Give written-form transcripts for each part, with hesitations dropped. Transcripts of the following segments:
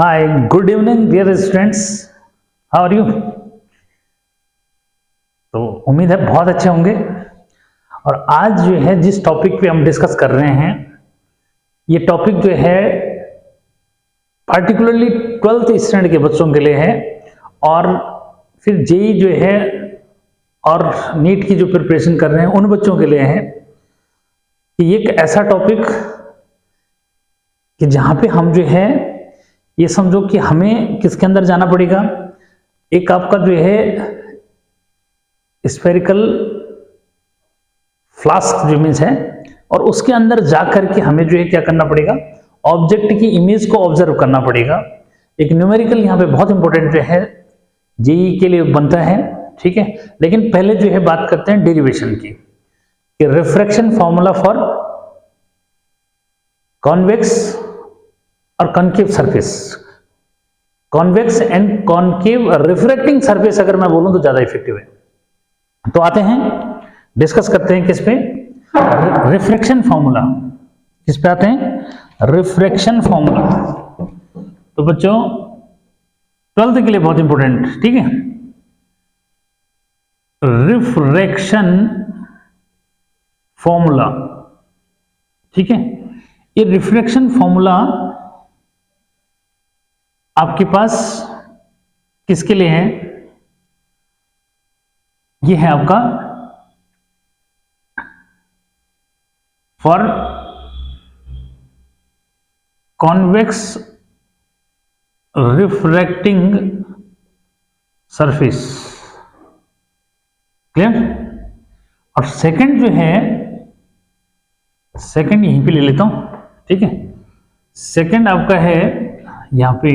Hi, good evening dear students, how are you. तो उम्मीद है बहुत अच्छे होंगे। और आज जो है जिस टॉपिक पे हम डिस्कस कर रहे हैं, ये टॉपिक जो है पार्टिकुलरली 12th स्टैंडर्ड के बच्चों के लिए है। और फिर जेई जो है और नीट की जो प्रिपरेशन कर रहे हैं उन बच्चों के लिए है कि ये एक ऐसा टॉपिक कि जहाँ पे हम जो है ये समझो कि हमें किसके अंदर जाना पड़ेगा। एक आपका जो है स्फेरिकल फ्लास्क जो इमेज है, और उसके अंदर जाकर के हमें जो है क्या करना पड़ेगा, ऑब्जेक्ट की इमेज को ऑब्जर्व करना पड़ेगा। एक न्यूमेरिकल यहाँ पे बहुत इंपॉर्टेंट जो है जेई के लिए बनता है, ठीक है। लेकिन पहले जो है बात करते हैं डेरिवेशन की, कि रिफ्रैक्शन फॉर्मूला फॉर कॉन्वेक्स और concave surface, convex and concave refracting surface अगर मैं बोलूं तो ज्यादा इफेक्टिव है। तो आते हैं डिस्कस करते हैं किस पे, रिफ्रैक्शन फॉर्मूला। किस पे आते हैं, रिफ्रैक्शन फॉर्मूला। तो बच्चों 12th के लिए बहुत इंपॉर्टेंट, ठीक है। रिफ्रैक्शन फॉर्मूला, ठीक है। ये रिफ्रैक्शन फॉर्मूला आपके पास किसके लिए है, ये है आपका for convex refracting surface, clear. और सेकंड जो है, सेकंड यहीं पे ले लेता हूं, ठीक है। सेकंड आपका है यहां पे,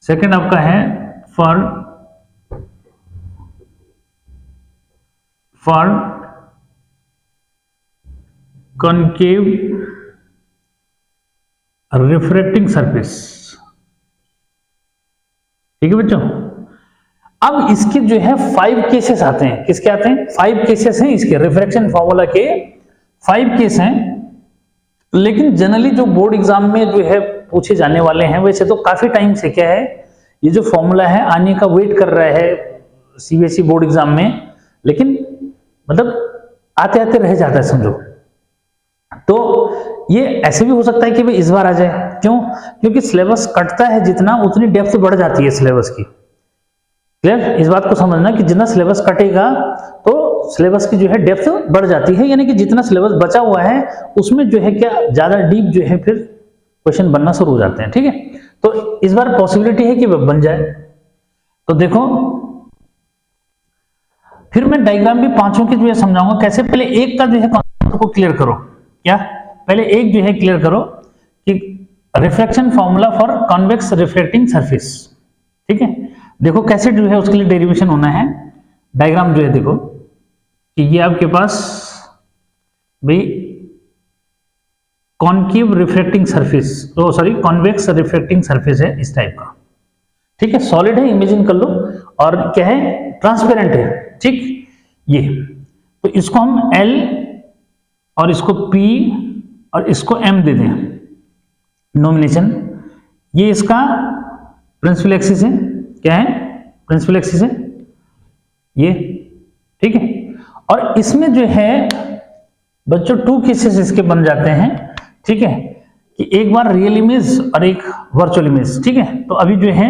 सेकंड आपका है फॉर कॉनकेव रिफ्रैक्टिंग सरफेस, ठीक है बच्चों। अब इसके जो है 5 केसेस आते हैं। किसके आते हैं, 5 केसेस हैं इसके, रिफ्रैक्शन फॉर्मूला के 5 केस हैं। लेकिन जनरली जो बोर्ड एग्जाम में जो है पूछे जाने वाले हैं, वैसे तो काफी टाइम से क्या है ये जो फॉर्मूला है आने का वेट कर रहा है सीबीएसई बोर्ड एग्जाम में, लेकिन मतलब आते आते रह जाता है समझो। तो ये ऐसे भी हो सकता है कि भाई इस बार आ जाए, क्यों, क्योंकि सिलेबस कटता है जितना उतनी डेप्थ बढ़ जाती है सिलेबस की, क्लियर। इस बात को समझना कि जितना सिलेबस कटेगा तो सिलेबस की जो है डेप्थ बढ़ जाती है, यानी कि जितना सिलेबस बचा हुआ है उसमें जो है क्या ज्यादा डीप जो है फिर क्वेश्चन बनना शुरू हो जाते हैं, ठीक है। तो इस बार पॉसिबिलिटी है कि वह बन जाए। तो देखो फिर मैं डायग्राम भी पांचों की जो है समझाऊंगा कैसे। पहले एक का जो है कॉन्सेप्ट को क्लियर करो, क्या, पहले एक जो है क्लियर करो कि refraction formula for convex refracting surface, ठीक है। देखो कैसे जो है उसके लिए डेरिवेशन होना है। डायग्राम जो है देखो कि ये आपके पास भाई कॉनकेव रिफ्रैक्टिंग सरफेस, तो सॉरी कॉन्वेक्स रिफ्रैक्टिंग सरफेस है इस टाइप का, ठीक है। सॉलिड है, इमेजिन कर लो, और क्या है, ट्रांसपेरेंट है, ठीक। ये तो इसको हम L और इसको P और इसको M दे दें नॉमिनेशन। ये इसका प्रिंसिपल एक्सिस है, क्या है, प्रिंसिपल एक्सिस है ये, ठीक है। और इसमें जो है बच्चों 2 केसेस इसके बन जाते हैं, ठीक है, कि एक बार रियल इमेज और एक वर्चुअल इमेज, ठीक है। तो अभी जो है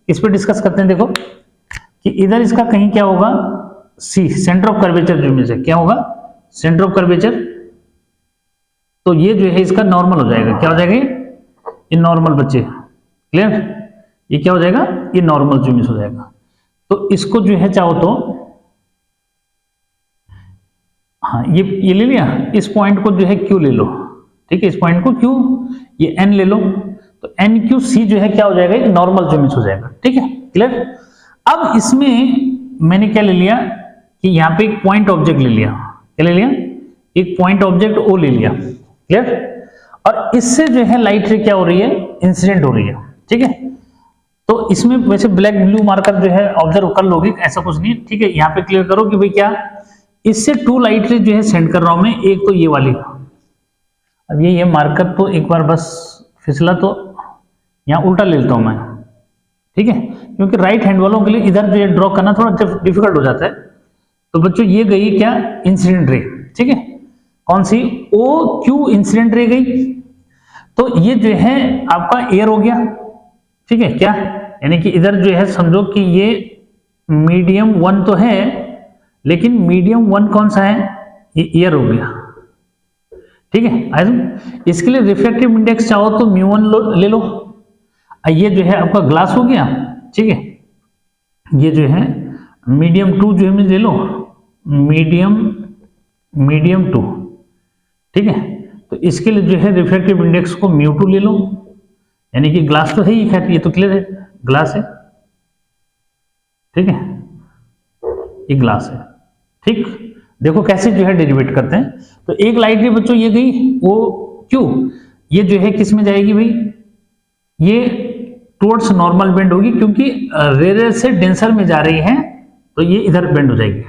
इस पर डिस्कस करते हैं। देखो कि इधर इसका कहीं क्या होगा, C सेंटर ऑफ कर्वेचर जो इमेज है, क्या होगा, सेंटर ऑफ कर्वेचर। तो ये जो है इसका नॉर्मल हो जाएगा, क्या हो जाएगा, ये नॉर्मल बच्चे, क्लियर। ये क्या हो जाएगा, ये नॉर्मल जो इमेज हो जाएगा। तो इसको जो है चाहो तो हाँ ये ले लिया, इस पॉइंट को जो है Q ले लो, ठीक है, इस पॉइंट को Q, ये N ले लो। तो NQC जो है क्या हो जाएगा, एक नॉर्मल जो इमेज हो जाएगा, ठीक है, क्लियर। अब इसमें मैंने क्या ले लिया कि यहाँ पे एक पॉइंट ऑब्जेक्ट ले लिया, क्या ले लिया, एक पॉइंट ऑब्जेक्ट O ले लिया, क्लियर। और इससे जो है लाइट रे क्या हो रही है, इंसिडेंट हो रही है, ठीक है। तो इसमें वैसे ब्लैक ब्लू मार्कर जो है ऑब्जर्व कर लोगे, ऐसा कुछ नहीं, ठीक है। यहाँ पे क्लियर करो कि भाई क्या, इससे 2 लाइट रे जो है सेंड कर रहा हूं मैं, एक तो ये वाली। अब ये मार्कर तो एक बार बस फिसला तो यहाँ उल्टा ले लेता हूं मैं, ठीक है, क्योंकि राइट हैंड वालों के लिए इधर जो ड्रॉ करना थोड़ा डिफिकल्ट हो जाता है। तो बच्चों ये गई क्या, इंसिडेंट रे, ठीक है, कौन सी, ओ क्यू इंसिडेंट रे गई। तो ये जो है आपका एयर हो गया, ठीक है क्या, यानी कि इधर जो है समझो कि ये मीडियम 1 तो है, लेकिन मीडियम 1 कौन सा है, ये एयर हो गया, ठीक है। इसके लिए रिफ्रैक्टिव इंडेक्स चाहो तो μ1 ले लो। ये जो है आपका ग्लास हो गया, ठीक है, ये जो है मीडियम 2 जो है ले लो, मीडियम 2, ठीक है। तो इसके लिए जो है रिफ्रैक्टिव इंडेक्स को μ2 ले लो, यानी कि ग्लास तो है ही, खैर ये तो क्लियर है, ग्लास है, ठीक है, ये ग्लास है, ठीक। देखो कैसे जो है डेरिवेट करते हैं। तो एक लाइट रे बच्चों ये गई, वो क्यों, ये जो है किस में जाएगी भाई, ये टुवर्ड्स नॉर्मल बेंड होगी, क्योंकि रेयर से डेंसर में जा रही है, तो ये इधर बेंड हो जाएगी,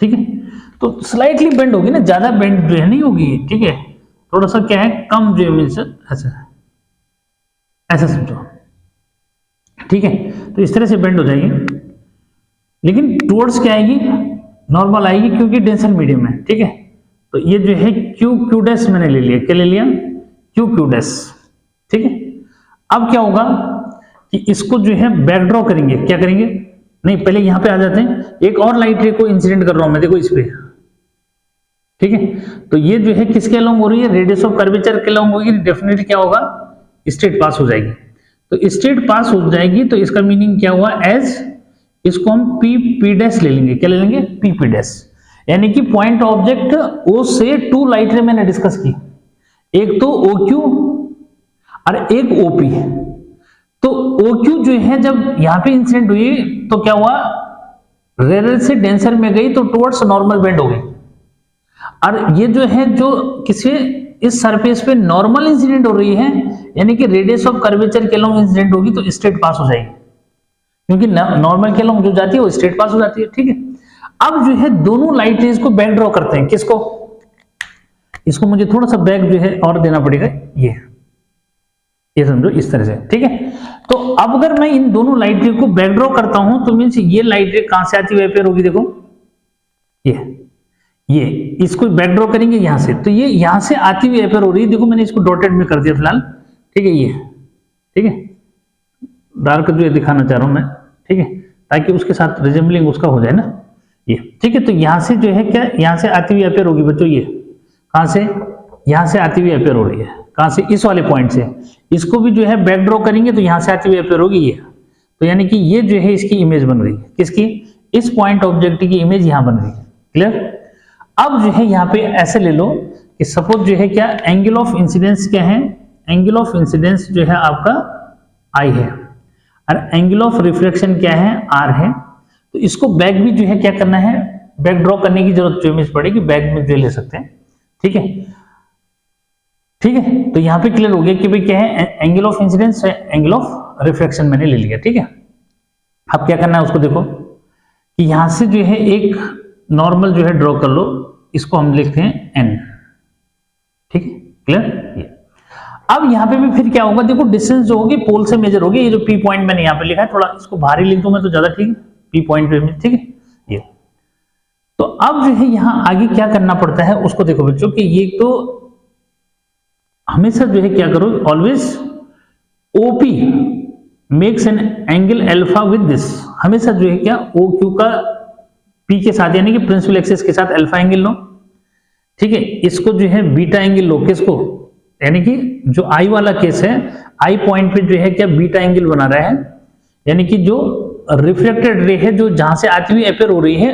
ठीक है। तो स्लाइटली बेंड होगी ना, ज्यादा बेंड जो है नहीं होगी, ठीक है, थोड़ा सा क्या है कम जो है मीन्स ऐसा समझो, ठीक है। तो इस तरह से बेंड हो जाएगी, लेकिन टुवर्ड्स क्या आएगी, नॉर्मल आएगी, क्योंकि डेंसर मीडियम है, ठीक है। तो ये जो है क्यू डैश मैंने ले लिया, क्या ले लिया, क्यू डैश, ठीक है। अब क्या होगा कि इसको जो है बैक ड्रॉ करेंगे, क्या करेंगे, नहीं पहले यहां पे आ जाते हैं, एक और लाइट रे को इंसिडेंट कर रहा हूं मैं, देखो इस पे, ठीक है। तो ये जो है किसके अलोंग हो रही है, रेडियस ऑफ कर्वेचर के अलोंग होगी, डेफिनेटली क्या होगा, स्ट्रेट पास हो जाएगी। तो स्ट्रेट पास हो जाएगी, तो इसका मीनिंग क्या हुआ, एज इसको हम पी डैश ले लेंगे, क्या ले लेंगे, पी डैश, यानी कि पॉइंट ऑब्जेक्ट ओ से 2 लाइट रे मैंने डिस्कस की, एक तो ओ क्यू और एक ओपी। तो ओ क्यू जो है जब यहां पे इंसिडेंट हुई, तो क्या हुआ, रेयर से डेंसर में गई, तो टुवर्ड्स नॉर्मल बेंड हो गई। और ये जो है जो किसी इस सरफेस पे नॉर्मल इंसिडेंट हो रही है, यानी कि रेडियस ऑफ कर्वेचर के अलोंग इंसिडेंट होगी, तो स्ट्रेट पास हो जाएगी, क्योंकि नॉर्मल के अलोंग जो जाती है वो स्ट्रेट पास हो जाती है, ठीक है। अब जो है दोनों लाइट रेज को बैक ड्रॉ करते हैं, किसको, इसको मुझे थोड़ा सा बैक जो है और देना पड़ेगा, ये समझो इस तरह से, ठीक है। तो अब अगर मैं इन दोनों लाइट रे को बैक ड्रॉ करता हूं, तो मीन्स ये लाइट रे कहां से आती हुई अपेयर होगी, देखो ये इसको बैक ड्रॉ करेंगे यहां से, तो ये यहां से आती हुई अपेयर हो रही है, देखो मैंने इसको डॉटेड में कर दिया फिलहाल, ठीक है, ये ठीक है, डार्क जो दिखाना चाह रहा हूं मैं, ठीक है, ताकि उसके साथ रिजेंबलिंग उसका हो जाए ना, ये ठीक है। तो यहां से जो है क्या, यहां से आती हुई अपेयर होगी बच्चों, ये कहां से, यहां से आती हुई अपेयर हो रही है, कहां से, इस वाले पॉइंट से, इसको भी जो है बैक ड्रॉ करेंगे, तो यहां से आती हुई अपेयर होगी ये, तो यानी कि ये जो है इसकी इमेज बन रही है, किसकी, इस पॉइंट ऑब्जेक्ट की इमेज यहां बन रही है, क्लियर। अब जो है यहाँ पे ऐसे ले लो कि सपोज जो है क्या, एंगल ऑफ इंसिडेंस क्या है, एंगल ऑफ इंसिडेंस जो है आपका आई है, और एंगल ऑफ रिफ्लेक्शन क्या है, आर है। तो इसको बैक भी जो है क्या करना है, बैक ड्रॉ करने की जरूरत जो इमेज पड़ेगी, बैक में जो ले सकते हैं, ठीक है, ठीक है। तो यहाँ पे क्लियर हो गया कि भाई क्या है, angle of incidence, angle of reflection मैंने ले लिया, ठीक है। अब क्या करना है उसको देखो कि यहां से जो है एक नॉर्मल जो है ड्रॉ कर लो, इसको हम लिखते हैं एन, ठीक है, क्लियर। अब यहाँ पे भी फिर क्या होगा, देखो डिस्टेंस जो होगी पोल से मेजर होगी, ये जो पी पॉइंट मैंने यहाँ पे लिखा है, थोड़ा इसको भारी लिख दूं मैं तो ज्यादा ठीक है, पी पॉइंट पे, ठीक है ये। तो अब जो है यहाँ आगे क्या करना पड़ता है उसको देखो बच्चों, कि ये तो हमेशा जो है क्या करो, always OP makes an angle alpha with this, हमेशा जो है क्या, ओ क्यू का पी के साथ यानी कि प्रिंसिपल एक्सिस के साथ अल्फा एंगल लो, ठीक है। इसको जो है बीटा एंगल लो, किसको, यानी कि जो आई वाला केस है, आई पॉइंट पे जो है क्या बीटा एंगल बना रहा है, यानी कि जो रिफ्लेक्टेड रे है जो जहां से आती हुई अपेयर हो रही है,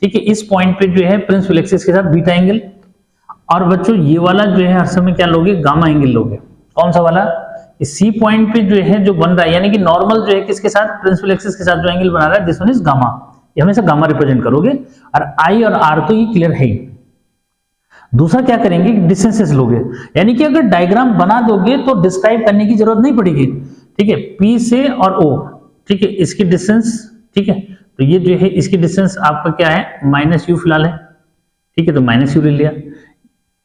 ठीक है, इस पॉइंट पे जो है प्रिंसिपल एक्सिस के साथ बीटा एंगल। और बच्चों ये वाला जो है हर समय क्या लोगे, गामा एंगल लोगे, कौन सा वाला, सी पॉइंट पे जो है जो बन रहा है, यानी कि नॉर्मल जो है किसके साथ, प्रिंसिपल एक्सिस के साथ जो एंगल बना रहा है, दिस वन इज गामा, ये हमेशा गामा रिप्रेजेंट करोगे। और आई और आर तो ये क्लियर है ही। दूसरा क्या करेंगे, डिस्टेंसेस लोगे, यानी कि अगर डायग्राम बना दोगे तो डिस्क्राइब करने की जरूरत नहीं पड़ेगी, ठीक है। पी से और ओ, ठीक है, इसकी डिस्टेंस, ठीक है, तो ये जो है इसकी डिस्टेंस आपका क्या है, माइनस यू फिलहाल है, ठीक है, तो माइनस यू ले लिया।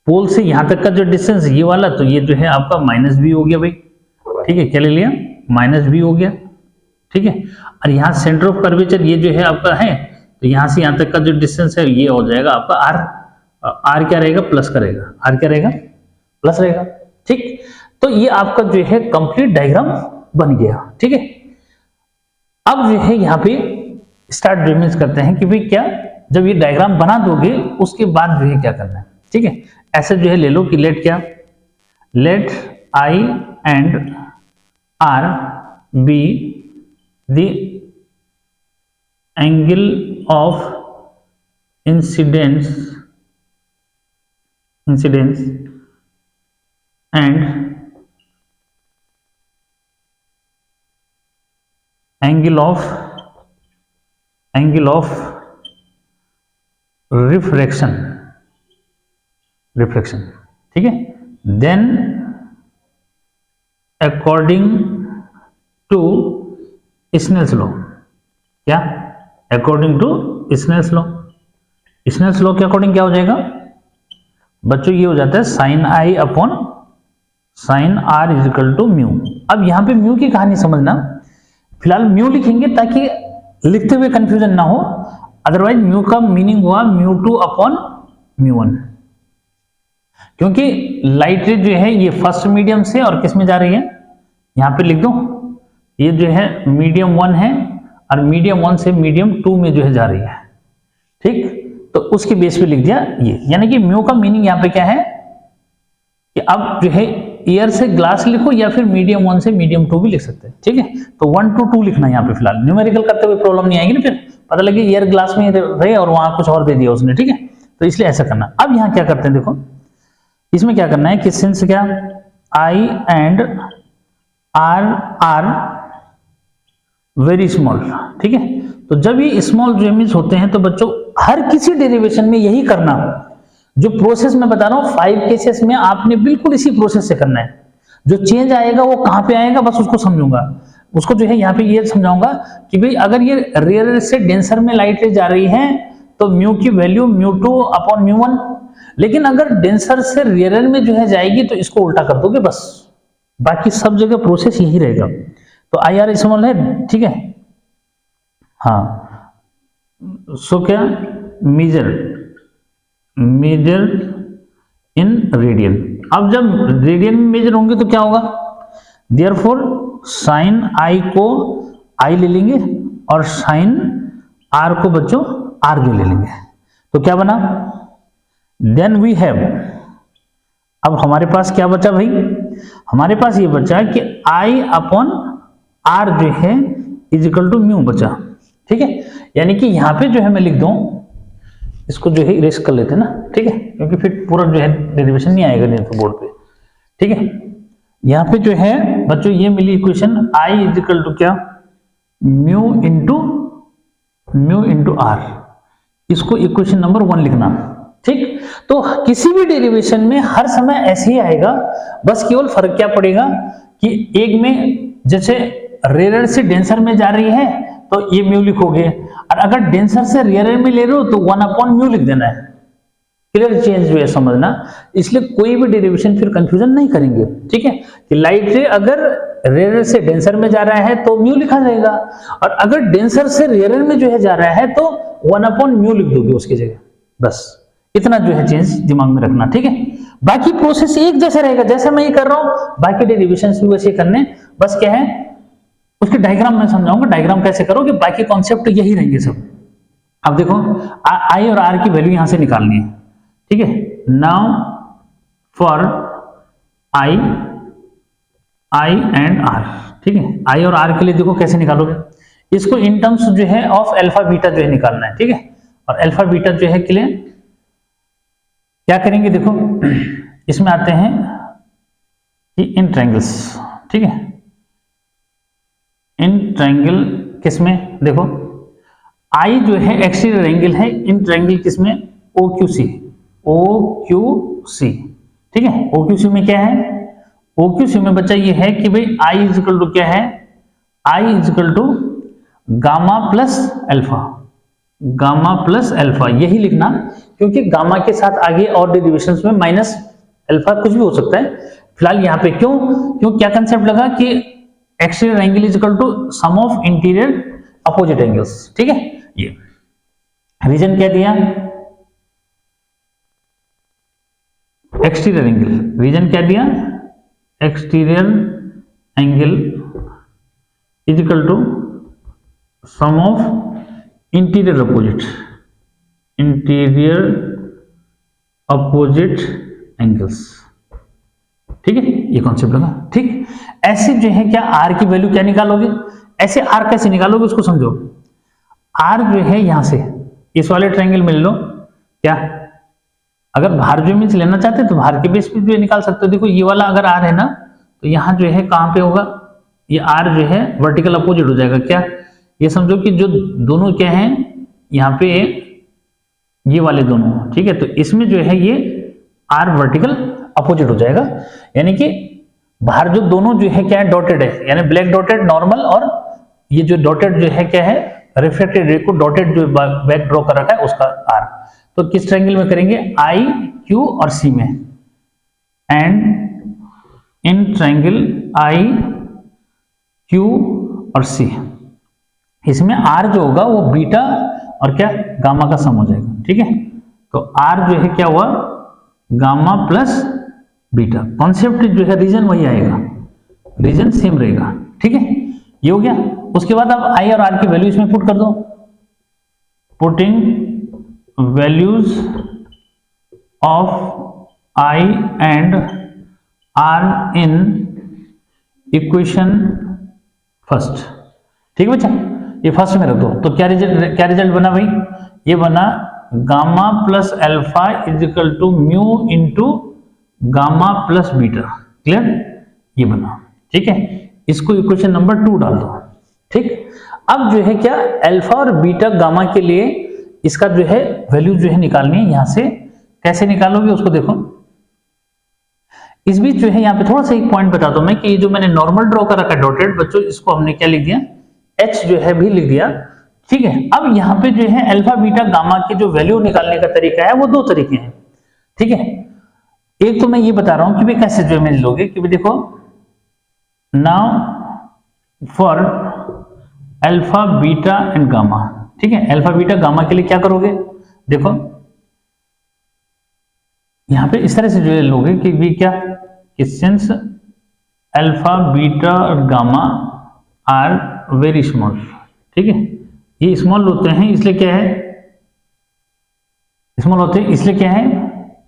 पोल से यहां तक का जो डिस्टेंस ये वाला, तो ये जो है आपका माइनस बी हो गया भाई, ठीक है, क्या ले लिया, माइनस बी हो गया, ठीक है। और यहाँ सेंटर ऑफ कर्वेचर ये जो है आपका है, तो यहाँ से यहाँ तक का जो डिस्टेंस है ये हो जाएगा आपका आर। आर क्या रहेगा, प्लस का रहेगा, आर क्या रहेगा, प्लस रहेगा, ठीक। तो ये आपका जो है कंप्लीट डायग्राम बन गया, ठीक है। अब जो है यहाँ पे स्टार्ट ड्रीमिंग करते हैं कि भाई क्या, जब ये डायग्राम बना दोगे उसके बाद जो है क्या करना है, ठीक है। ऐसे जो है ले लो कि लेट क्या, let I and R be the angle of incidence and angle of refraction, ठीक है। then according to Snell's law, क्या, according to Snell's law के अकॉर्डिंग क्या हो जाएगा बच्चों, ये हो जाता है sine I upon sine R is equal to mu. अब यहाँ पे म्यू की कहानी समझना, फिलहाल म्यू लिखेंगे ताकि लिखते हुए कंफ्यूजन ना हो, अदरवाइज म्यू का मीनिंग हुआ mu two upon mu one, क्योंकि लाइट रे जो है ये फर्स्ट मीडियम से और किस में जा रही है, यहाँ पे लिख दो, ये जो है मीडियम वन है और मीडियम वन से मीडियम टू में जो है जा रही है, ठीक। तो उसके बेस पे लिख दिया ये, यानी कि म्यू का मीनिंग यहाँ पे क्या है कि अब जो है एयर से ग्लास लिखो या फिर मीडियम वन से मीडियम टू भी लिख सकते हैं, ठीक है। तो 1 to 2 लिखना है यहाँ पे, फिलहाल न्यूमेरिकल करते हुए प्रॉब्लम नहीं आएगी ना, फिर पता लगे एयर ग्लास में रहे और वहां कुछ और दे दिया उसने, ठीक है। तो इसलिए ऐसा करना। अब यहाँ क्या करते हैं देखो, इसमें क्या करना है कि सिंस क्या I and R R very small, ठीक है। तो जब ये स्मॉल जेमिस होते हैं तो बच्चों हर किसी डेरिवेशन में यही करना, जो प्रोसेस मैं बता रहा हूं 5 केसेस में आपने बिल्कुल इसी प्रोसेस से करना है। जो चेंज आएगा वो कहां पे आएगा बस उसको समझूंगा, उसको जो है यहाँ पे ये समझाऊंगा कि भाई अगर ये रेयर से डेंसर में लाइट रे जा रही है तो म्यू की value mu two upon mu one, लेकिन अगर डेंसर से रेयर में जो है जाएगी तो इसको उल्टा कर दोगे बस, बाकी सब जगह प्रोसेस यही रहेगा। तो आई आर स्मॉल है, ठीक है, हाँ। सो क्या मेजर इन रेडियन। अब जब रेडियन में मेजर होंगे तो क्या होगा, देयरफॉर साइन आई को आई ले लेंगे और साइन आर को बच्चों आर भी ले लेंगे, तो क्या बना, देन वी हैव, अब हमारे पास क्या बचा भाई, हमारे पास ये बचा कि आई अपॉन आर जो है इज इक्वल टू म्यू बचा, ठीक है। यानी कि यहाँ पे जो है मैं लिख दूं, इसको जो है इरेज कर लेते हैं ना, ठीक है, क्योंकि फिर पूरा जो है डेरिवेशन नहीं आएगा नहीं तो बोर्ड पे, ठीक है। यहाँ पे जो है बच्चों ये मिली equation I is equal to क्या, म्यू इंटू आर, इसको इक्वेशन नंबर 1 लिखना, ठीक। तो किसी भी डेरिवेशन में हर समय ऐसे ही आएगा, बस केवल फर्क क्या पड़ेगा कि एक में जैसे रेयर से डेंसर में जा रही है तो ये म्यू लिखोगे, और अगर डेंसर से रेयर में ले रहे हो तो 1 अपॉन म्यू लिख देना है। क्लियर चेंज हुआ समझना, इसलिए कोई भी डेरिवेशन फिर कंफ्यूजन नहीं करेंगे, ठीक है। कि लाइट रे अगर रेयर से डेंसर में जा रहा है तो म्यू लिखा जाएगा, और अगर डेंसर से रेयर में जो है जा रहा है तो 1 अपॉन म्यू लिख दोगे उसकी जगह, बस इतना जो है चेंज दिमाग में रखना, ठीक है। बाकी प्रोसेस एक जैसा रहेगा, जैसा मैं ये कर रहा हूं बाकी डेरिवेशंस भी वैसे करने, बस क्या है उसके डायग्राम में समझाऊंगा, डायग्राम कैसे करोगे, बाकी कॉन्सेप्ट यही रहेंगे सब। अब देखो आई और आर की वैल्यू यहां से निकालनी है, ठीक है। Now for I and R, ठीक है, आई और आर के लिए देखो कैसे निकालोगे, इसको इन टर्म्स जो है ऑफ अल्फा बीटा जो है निकालना है, ठीक है। और अल्फा बीटा जो है के लिए क्या करेंगे, देखो इसमें आते हैं कि इन ट्रायंगल्स, ठीक है, इन ट्रायंगल किसमें, देखो आई जो है एक्सटीरियर एंगल है, इन ट्रायंगल किसमें, OQC, ठीक है। OQC में क्या है, OQC में बच्चा ये है कि भाई आई इज इक्वल टू क्या है, I is equal to gamma plus alpha, यही लिखना, क्योंकि गामा के साथ आगे और डेरिवेशंस में माइनस अल्फा कुछ भी हो सकता है, फिलहाल यहाँ पे क्यों क्या कंसेप्ट लगा कि exterior angle is equal to sum of interior opposite angles. ठीक है, ये रीजन क्या दिया, एक्सटीरियर एंगल, रीजन क्या दिया, exterior angle is equal to sum of interior opposite angles. ठीक है, ये कॉन्सेप्ट लगा। ठीक, ऐसे जो है क्या आर की वैल्यू क्या निकालोगे, ऐसे आर कैसे निकालोगे उसको समझो। आर जो है यहां से इस वाले ट्रायंगल में ले लो, क्या अगर भार जो मीन्स लेना चाहते हैं तो भार के बेस पे जो निकाल सकते हो। देखो ये वाला अगर आर है ना, तो यहाँ जो है कहां पे होगा, ये आर जो है वर्टिकल अपोजिट हो जाएगा। क्या ये समझो कि जो दोनों क्या है यहाँ पे ये वाले दोनों, ठीक है, तो इसमें जो है ये आर वर्टिकल अपोजिट हो जाएगा, यानी कि बाहर जो दोनों जो है क्या है डॉटेड है, यानी ब्लैक डॉटेड नॉर्मल, और ये जो डॉटेड जो है क्या है रिफ्लेक्टेड रे को डॉटेड जो बैक ड्रॉ कर रखा है उसका आर। तो किस ट्रायंगल में करेंगे, आई क्यू और सी में, and in triangle I Q और सी इसमें आर जो होगा वो बीटा और क्या गामा का सम हो जाएगा। ठीक है, तो आर जो है क्या हुआ गामा प्लस बीटा, कॉन्सेप्ट जो है रीजन वही आएगा, रीजन सेम रहेगा। ठीक है, ये हो गया। उसके बाद आप आई और आर की वैल्यू इसमें पुट कर दो, putting values of I and R in equation first. ठीक है बच्चा, ये फर्स्ट में रख दो। तो क्या रिजल्ट बना भाई, ये बना gamma plus alpha is equal to mu into gamma plus beta. Clear, ये बना। ठीक है, इसको इक्वेशन नंबर 2 डाल दो। ठीक, अब जो है क्या अल्फा और बीटा गामा के लिए इसका जो है वैल्यू जो है निकालनी है। यहां से कैसे निकालोगे उसको देखो। इस बीच जो है यहाँ पे थोड़ा सा एक पॉइंट बता दो मैं कि ये जो मैंने नॉर्मल ड्रॉ कर रखा है डॉटेड, बच्चों इसको हमने क्या लिख दिया, एच जो है भी लिख दिया। ठीक है, अब यहाँ पे जो है अल्फा बीटा गामा की जो वैल्यू निकालने का तरीका है वो 2 तरीके हैं। ठीक है, एक तो मैं ये बता रहा हूं कि भाई कैसे जो इमेज लोगे, कि भाई देखो now for alpha beta and gamma. ठीक है, अल्फा बीटा गामा के लिए क्या करोगे, देखो यहां पे इस तरह से जो लोगे कि भी क्या कि सिंस अल्फा बीटा और गामा आर वेरी स्मॉल। ठीक है, ये स्मॉल होते हैं इसलिए क्या है, स्मॉल होते हैं इसलिए क्या है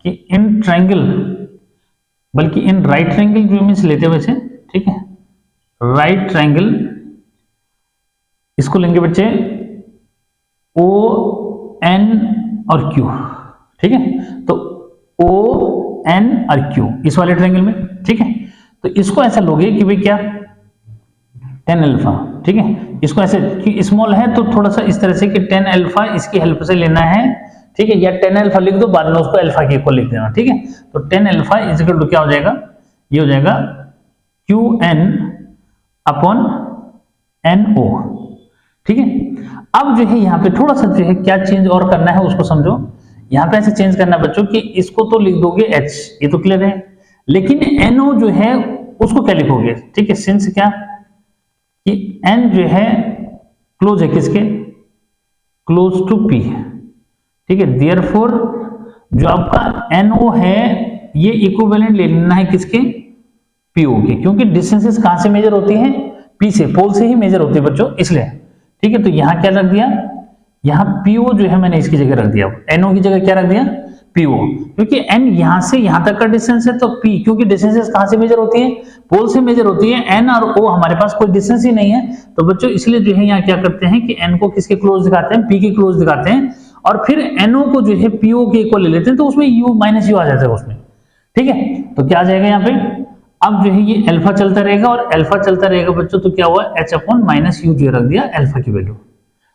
कि इन ट्रायंगल, बल्कि इन राइट ट्रायंगल जो मीन्स लेते हैं वैसे। ठीक है, राइट ट्रायंगल इसको लेंगे बच्चे ओ एन और क्यू। ठीक है, तो ओ एन और क्यू इस वाले ट्रायंगल में। ठीक है, तो इसको ऐसा लोगे कि भाई क्या 10 अल्फा। ठीक है, इसको ऐसे कि स्मॉल है तो थोड़ा सा इस तरह से कि 10 अल्फा इसकी हेल्प से लेना है। ठीक है, या 10 अल्फा लिख दो, बाद में उसको अल्फा के इक्वल लिख देना। ठीक है, तो 10 अल्फा इज इक्वल टू क्या हो जाएगा, ये हो जाएगा Q N upon N O. ठीक है, अब जो है यहाँ पे थोड़ा सा जो है क्या चेंज और करना है उसको समझो। यहाँ पे ऐसे चेंज करना है बच्चों कि इसको तो लिख दोगे एच, ये तो क्लियर है, लेकिन एनओ जो है उसको क्या लिखोगे। ठीक है, सिंस क्या कि एन जो है क्लोज है किसके, क्लोज टू पी। ठीक है, देयरफॉर जो आपका एनओ है ये इक्विवेलेंट ले लेना है किसके, पीओ के, क्योंकि डिस्टेंसेस कहां से मेजर होती हैं, पी से, पोल से ही मेजर होती है बच्चों, इसलिए। ठीक है, तो यहां क्या रख दिया, यहां पीओ जो है मैंने इसकी जगह रख दिया, एनओ की जगह क्या रख दिया, पीओ, क्योंकि एन यहां से यहां तक का डिस्टेंस है, तो पी क्योंकि डिस्टेंसेस कहां से मेजर होती है, पोल से मेजर होती है। एन और ओ हमारे पास कोई डिस्टेंस ही नहीं है, तो बच्चों इसलिए जो है यहाँ क्या करते हैं कि एन को किसके क्लोज दिखाते हैं, पी के क्लोज दिखाते हैं, और फिर एनओ को जो है पीओ के इक्वल ले लेते हैं, तो उसमें यू माइनस यू आ जाता है उसमें। ठीक है, तो क्या आ जाएगा यहाँ पे, अब जो है ये अल्फा चलता रहेगा, और अल्फा चलता रहेगा बच्चों, तो क्या हुआ एच अपॉन माइनस यू जो रख दिया अल्फा की वैल्यू।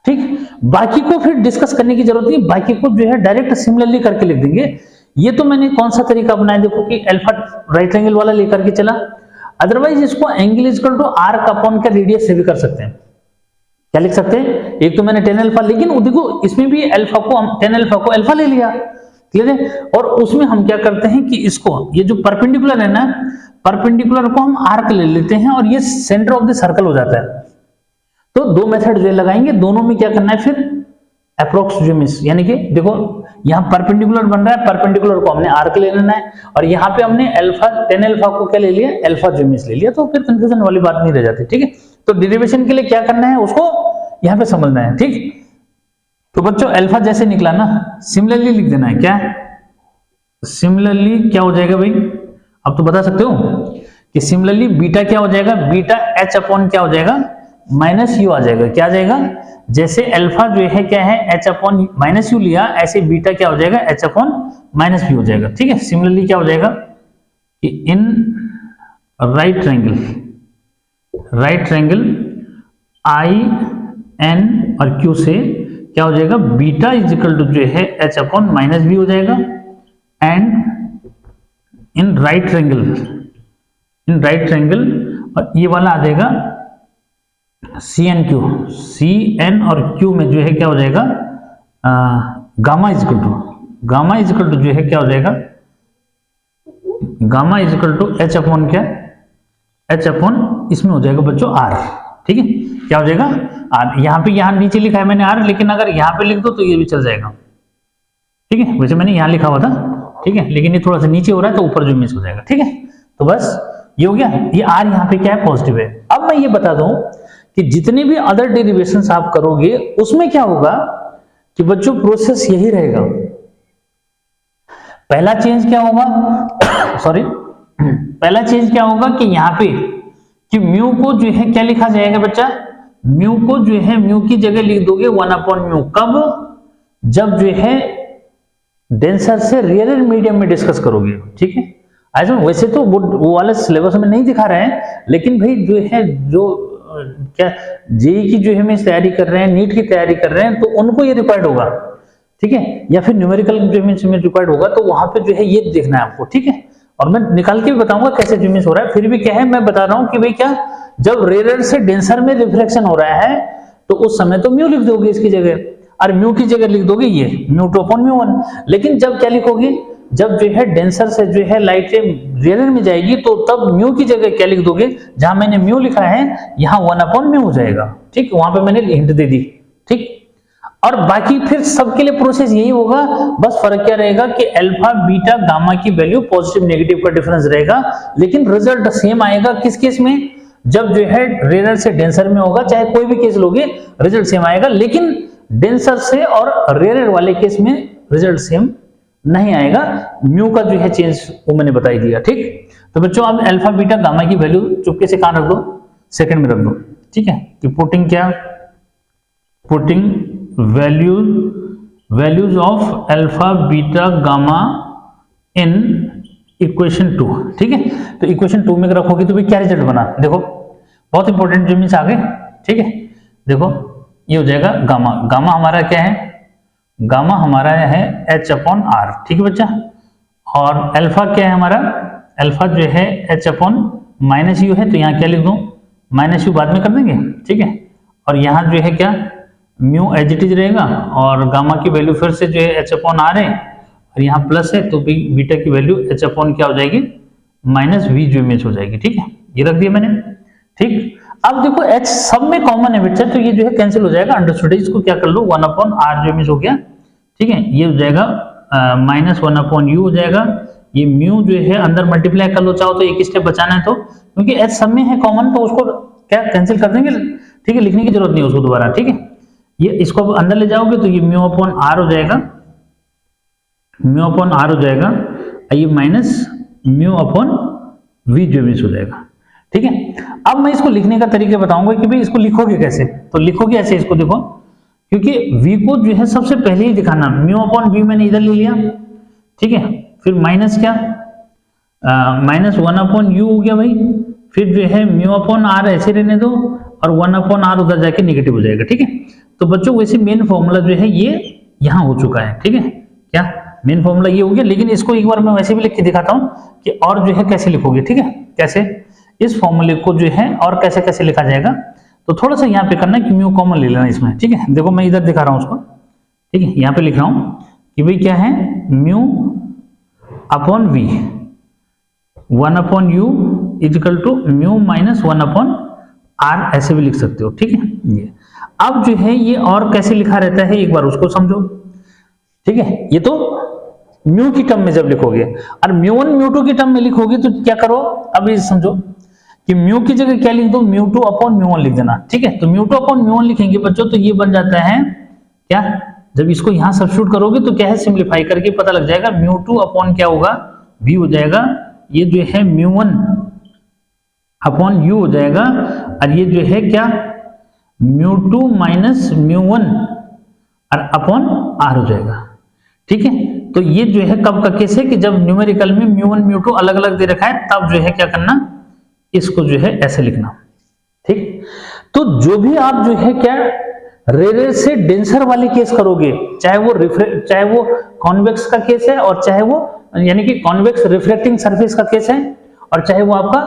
ठीक, बाकी को फिर डिस्कस करने की जरूरत नहीं, बाकी को जो है डायरेक्ट सिमिलरली करके लिख देंगे। ये तो मैंने कौन सा तरीका अपनाया, देखो कि अल्फा राइट एंगल वाला लेकर के चला, अदरवाइज इसको angle is equal to arc upon का रेडियस से भी कर सकते हैं। क्या लिख सकते हैं, एक तो मैंने 10 अल्फा, लेकिन देखो इसमें भी अल्फा को 10 अल्फा को अल्फा ले लिया, क्लियर है। और उसमें हम क्या करते हैं कि इसको ये जो परपेंडिकुलर है ना, परपेंडिकुलर को हम आर्क ले लेते हैं और ये सेंटर ऑफ द सर्कल हो जाता है। तो दो मेथड जो लगाएंगे, दोनों में क्या करना है फिर अप्रोक्स ज्योमिस, यानी कि देखो यहाँ परपेंडिकुलर बन रहा है, परपेंडिकुलर को हमने आर्क ले लेना है और यहाँ पे हमने अल्फा tan अल्फा को क्या ले लिया, अल्फा ज्योमिस ले लिया, तो फिर कंफ्यूजन वाली बात नहीं रह जाती। ठीक है, तो डेरिवेशन के लिए क्या करना है उसको यहाँ पे समझना है। ठीक, तो बच्चों अल्फा जैसे निकला ना, सिमिलरली लिख देना है। क्या सिमिलरली क्या हो जाएगा भाई, अब तो बता सकते हो कि सिमिलरली बीटा क्या हो जाएगा, बीटा h अपॉन क्या हो जाएगा, माइनस यू आ जाएगा। क्या आ जाएगा, जैसे अल्फा जो है क्या है h अपॉन माइनस यू लिया, ऐसे बीटा क्या हो जाएगा, h अपॉन माइनस भी हो जाएगा। ठीक है, सिमिलरली क्या हो जाएगा कि in right triangle I N और क्यू से क्या हो जाएगा, बीटा इज इक्वल टू जो है h अपॉन माइनस भी हो जाएगा, एंड इन राइट ट्रायंगल और ये वाला आ जाएगा C N Q, C N और क्यू में जो है क्या हो जाएगा, गामा इज इक्वल टू जो है क्या हो जाएगा, gamma is equal to H upon क्या, एच अपॉन इसमें हो जाएगा बच्चों आर। ठीक है, क्या हो जाएगा आर, यहाँ नीचे लिखा है मैंने आर, लेकिन अगर यहाँ पे लिख दो तो ये भी चल जाएगा। ठीक है, वैसे मैंने यहाँ लिखा हुआ था। ठीक है, लेकिन ये थोड़ा सा नीचे हो रहा है तो ऊपर जो मिस हो जाएगा। ठीक है, तो बस ये हो गया, ये आर यहाँ पे क्या है, पॉजिटिव है। अब मैं ये बता दूं कि जितने भी अदर डेरिवेशंस आप करोगे उसमें क्या होगा कि बच्चों प्रोसेस यही रहेगा। पहला चेंज क्या होगा पहला चेंज क्या होगा कि यहाँ पे कि म्यू को जो है क्या लिखा जाएगा बच्चा, म्यू को जो है म्यू की जगह लिख दोगे 1 अपॉन म्यू। कब, जब जो है डेंसर से रियल मीडियम में डिस्कस करोगे। ठीक है, ऐसा वैसे तो वो वाला सिलेबस में नहीं दिखा रहे हैं, लेकिन भाई जो है जो क्या जेई की जो है तैयारी कर रहे हैं, नीट की तैयारी कर रहे हैं, तो उनको ये रिक्वायर्ड होगा। ठीक है, या फिर न्यूमेरिकल जो में रिक्वायर्ड होगा, तो वहां पे जो है ये देखना है आपको। ठीक है, और मैं निकाल के भी बताऊंगा कैसे ज्यूमिस हो रहा है। फिर भी क्या है, मैं बता रहा हूं कि भाई क्या, जब रेयर से डेंसर में रिफ्लेक्शन हो रहा है तो उस समय तो म्यू लिख दोगे इसकी जगह, और म्यू की जगह लिख दोगे ये म्यू2 अपॉन म्यू1। लेकिन जब क्या लिखोगे, जब जो है डेंसर से जो है लाइट रियल में जाएगी, तो तब म्यू की जगह क्या लिख दोगे, जहां मैंने म्यू लिखा है यहाँ 1 अपॉन म्यू हो जाएगा। ठीक, वहां पे मैंने हिंट दे दी। ठीक, और बाकी फिर सबके लिए प्रोसेस यही होगा, बस फर्क क्या रहेगा कि अल्फा बीटा गामा की वैल्यू पॉजिटिव नेगेटिव का डिफरेंस रहेगा, लेकिन रिजल्ट सेम आएगा। किस केस में, जब जो है रेयर से डेंसर में होगा, चाहे कोई भी केस लोगे रिजल्ट सेम आएगा, लेकिन डेंसर से और रेयर वाले केस में रिजल्ट सेम नहीं आएगा। म्यू का जो है चेंज वो मैंने बता ही दिया। ठीक, तो बच्चों अब अल्फा बीटा गामा की वैल्यू चुपके से कहां रख दो, सेकंड में रख दो। ठीक है, कि putting values of alpha beta gamma in equation 2। ठीक है, तो इक्वेशन 2 में रखोगे तो भी क्या रिजल्ट बना, देखो बहुत इंपॉर्टेंट जो मीन्स आगे। ठीक है, देखो ये हो जाएगा गामा, गामा हमारा क्या है, गामा हमारा है h अपॉन आर। ठीक है बच्चा, और अल्फा क्या है हमारा, अल्फा जो है h अपॉन माइनस यू है, तो यहाँ क्या लिख दूं, माइनस यू बाद में कर देंगे। ठीक है, और यहाँ जो है क्या म्यू एज इट इज रहेगा, और गामा की वैल्यू फिर से जो है h अपॉन आर है, और यहाँ प्लस है, तो बीटा की वैल्यू h अपॉन क्या हो जाएगी, माइनस वी जो इमेज हो जाएगी। ठीक है, ये रख दिया मैंने। ठीक, अब देखो h सब में कॉमन है बच्चा, तो ये जो है कैंसिल हो जाएगा, अंडरस्टूड। इसको क्या कर लो, 1 अपॉन आर जो इमेज हो गया। ठीक है, ये हो जाएगा माइनस 1 अपॉन यू हो जाएगा। ये म्यू जो है अंदर मल्टीप्लाई कर लो, चाहो तो एक स्टेप बचाना है तो, क्योंकि h सब में है कॉमन, तो उसको क्या कैंसिल कर देंगे। ठीक है, लिखने की जरूरत नहीं है उसको दोबारा। ठीक है, ये इसको अंदर ले जाओगे तो ये म्यू अपॉन आर हो जाएगा, म्यू अपॉन आर हो जाएगा, ये माइनस म्यू अपॉन वी जो इमेज हो जाएगा। ठीक है, अब मैं इसको लिखने का तरीका बताऊंगा कि भाई इसको लिखोगे कैसे। तो लिखोगे ऐसे, इसको देखो, क्योंकि v को जो है सबसे पहले ही दिखाना, म्यू अपॉन वी मैंने इधर ले लिया। ठीक है, फिर माइनस क्या, माइनस 1 अपॉन यू हो गया भाई, फिर जो है म्यू अपॉन आर ऐसे रहने दो, और 1 अपॉन आर उधर जाके नेगेटिव हो जाएगा। ठीक है, तो बच्चों वैसे मेन फॉर्मूला जो है ये यहाँ हो चुका है। ठीक है, क्या मेन फॉर्मूला ये हो गया, लेकिन इसको एक बार मैं वैसे भी लिख के दिखाता हूँ कि और जो है कैसे लिखोगे। ठीक है, कैसे इस फॉर्मूले को जो है और कैसे कैसे लिखा जाएगा, तो थोड़ा सा यहाँ पे करना है कि म्यू कॉमन ले लेना इसमें। ठीक है, देखो मैं इधर दिखा रहा हूँ उसको। ठीक है, यहाँ पे लिख रहा हूँ कि भाई क्या है, mu upon V 1/u is equal to mu minus 1/r, ऐसे भी लिख सकते हो, ठीक है। ये अब जो है ये और कैसे लिखा रहता है एक बार उसको समझो, ठीक है। ये तो म्यू की टर्म में जब लिखोगे, और म्यू1 म्यू2 की टर्म में लिखोगे तो क्या करो, अब ये समझो कि म्यू की जगह क्या लिख दो, म्यू2 अपॉन म्यू1 लिख देना, ठीक है। तो म्यू2 अपॉन म्यू1 लिखेंगे बच्चों, तो ये बन जाता है क्या, जब इसको यहां सब्स्टिट्यूट करोगे तो क्या है, सिंप्लीफाई करके पता लग जाएगा, म्यू2 अपॉन क्या होगा, v हो जाएगा, ये जो है म्यू1 अपॉन u हो जाएगा, और ये जो है क्या, म्यू2 माइनस म्यू1 और अपॉन r हो जाएगा, ठीक है। तो ये जो है कब का केस है कि जब न्यूमेरिकल में म्यू1 म्यू2 अलग अलग दे रखा है, तब जो है क्या करना, इसको जो है ऐसे लिखना, ठीक। तो जो भी आप जो है क्या रेयर से डेंसर वाले केस करोगे, चाहे वो कॉन्वेक्स का केस है, और चाहे वो यानी कि कॉन्वेक्स रिफ्लेक्टिंग सरफेस का केस है, और चाहे वो आपका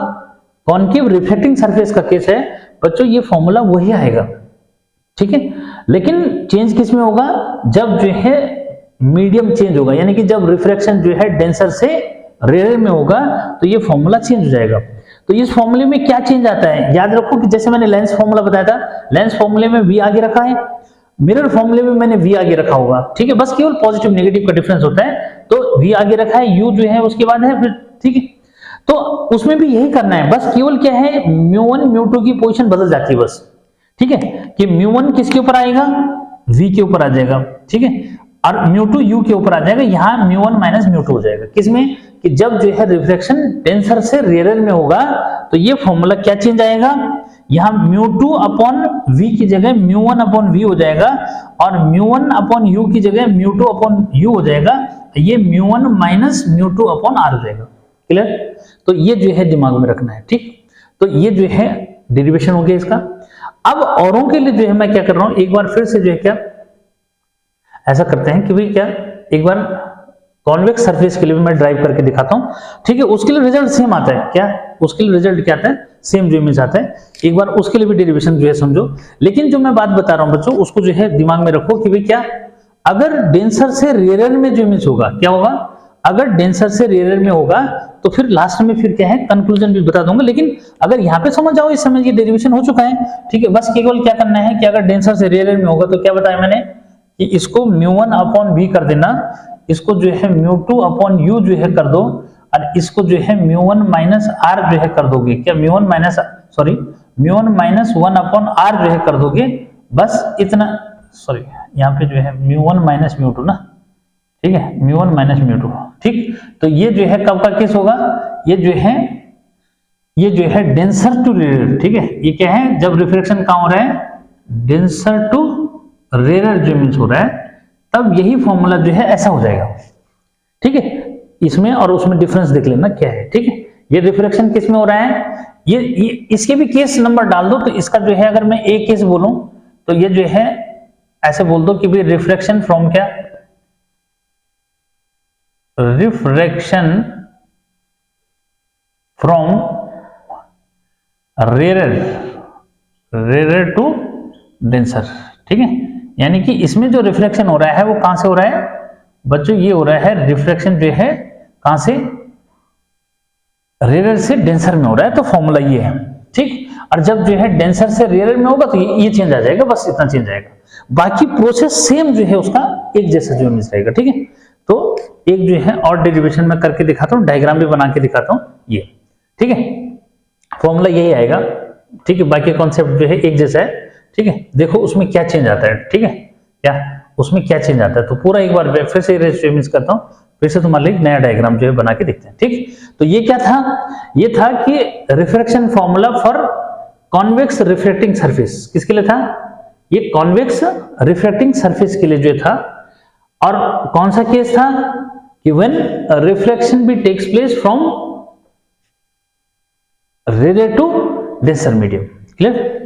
कॉन्केव रिफ्लेक्टिंग सरफेस का केस है, बच्चों ये फॉर्मूला वही आएगा, ठीक है। लेकिन चेंज किस में होगा, जब जो है मीडियम चेंज होगा, यानी कि जब रिफ्रैक्शन जो है डेंसर से रेयर में होगा, तो ये फॉर्मूला चेंज हो जाएगा। तो इस फॉर्मूले में क्या चेंज आता है, याद रखो कि जैसे मैंने लेंस फॉर्मूला बताया था, लेंस फॉर्मूले में v आगे रखा है, मिरर फॉर्मूले में मैंने v आगे रखा होगा, ठीक है। बस केवल पॉजिटिव नेगेटिव का डिफरेंस होता है, तो v आगे रखा है, u जो है उसके बाद है फिर, ठीक है। तो उसमें भी यही करना है, बस केवल क्या है, म्यू1 म्यू2 की पोजीशन बदल जाती है बस, ठीक है, कि म्यू1 किसके ऊपर आएगा, v के ऊपर आ जाएगा, ठीक है, और म्यू2 u के ऊपर आ जाएगा, यहाँ म्यू1 माइनस म्यू2 हो जाएगा, किसमें, कि जब जो है रिफ्लेक्शन डेंसर से रेयर में होगा, तो ये फॉर्मूला क्या चेंज आएगा, यहाँ म्यू2 अपॉन v की जगह म्यू1 अपॉन v हो जाएगा, और म्यू1 अपॉन u की जगह म्यू2 अपॉन u हो जाएगा, ये म्यू1 माइनस म्यू2 अपॉन r हो जाएगा, क्लियर। तो ये जो है दिमाग में रखना है, ठीक। तो ये जो है डेरिवेशन हो गया इसका। अब औरों के लिए जो है मैं क्या कर रहा हूं, एक बार फिर से जो है क्या ऐसा करते हैं कि भाई क्या, एक बार कॉन्वेक्स सरफेस के लिए भी मैं ड्राइव करके दिखाता हूं, ठीक है। उसके लिए रिजल्ट सेम आता है क्या, उसके लिए रिजल्ट क्या आता है, सेम जो इमेज आता है, एक बार उसके लिए भी डेरिवेशन जो है समझो। लेकिन जो मैं बात बता रहा हूं बच्चों, उसको जो है दिमाग में रखो कि भाई क्या, अगर डेंसर से रेयर में जो इमेज होगा, क्या होगा, अगर डेंसर से रेयर में होगा, तो फिर लास्ट में फिर क्या है, कंक्लूजन भी बता दूंगा। लेकिन अगर यहाँ पे समझ जाओ, इस समय ये डेरिवेशन हो चुका है, ठीक है। बस केवल क्या करना है कि अगर डेंसर से रेयर में होगा, तो क्या बताया मैंने कि इसको म्यू1 अपॉन v कर देना, इसको जो है म्यू2 अपॉन u जो है कर दो, और इसको जो है म्यू1 माइनस r जो है कर दोगे, क्या म्यू1 माइनस 1 अपॉन r जो है कर दोगे, बस इतना, सॉरी यहाँ पे जो है म्यू1 माइनस म्यू2 ना, ठीक है, म्यू1 माइनस म्यू2, ठीक। तो ये जो है कब का केस होगा, ये जो है डेंसर टू रेयर, ठीक है। ये क्या है, जब रिफ्लेक्शन कहां हो रहा है, डेंसर टू रेयर जो मींस हो रहा है, तब यही फॉर्मूला जो है ऐसा हो जाएगा, ठीक है। इसमें और उसमें डिफरेंस देख लेना क्या है, ठीक है। ये रिफ्लेक्शन किस में हो रहा है, ये इसके भी केस नंबर डाल दो, तो इसका जो है अगर मैं एक केस बोलूं, तो ये जो है ऐसे बोल दो कि भाई रिफ्लेक्शन फ्रॉम क्या, refraction from rare to denser, ठीक है। यानी कि इसमें जो रिफ्लेक्शन हो रहा है वो कहां से हो रहा है बच्चों, ये हो रहा है रिफ्लेक्शन जो है कहां से, रेयर से डेंसर में हो रहा है, तो फॉर्मूला ये है, ठीक। और जब जो है डेंसर से रेयर में होगा, तो ये चेंज आ जाएगा, बस इतना चेंज आएगा, बाकी प्रोसेस सेम जो है उसका एक जैसा जो इमेज रहेगा, ठीक है। तो एक जो है और डेरिवेशन में करके दिखाता हूं, डायग्राम भी बना के दिखाता हूं, ये ठीक है, फॉर्मूला यही आएगा, ठीक है। बाकी कॉन्सेप्ट जो है एक जैसा है, ठीक है। देखो उसमें क्या चेंज आता है, ठीक है, क्या उसमें क्या चेंज आता है, तो पूरा एक बार फिर से इमेज करता हूं, फिर से तुम्हारे लिए नया डायग्राम जो है बना के देखते हैं, ठीक। तो ये क्या था, ये था कि refraction formula for convex reflecting surface, किसके लिए था, ये कॉन्वेक्स रिफ्लेक्टिंग सरफेस के लिए जो था। और कौन सा केस था कि व्हेन रिफ्लेक्शन भी takes place from rare to denser medium, clear.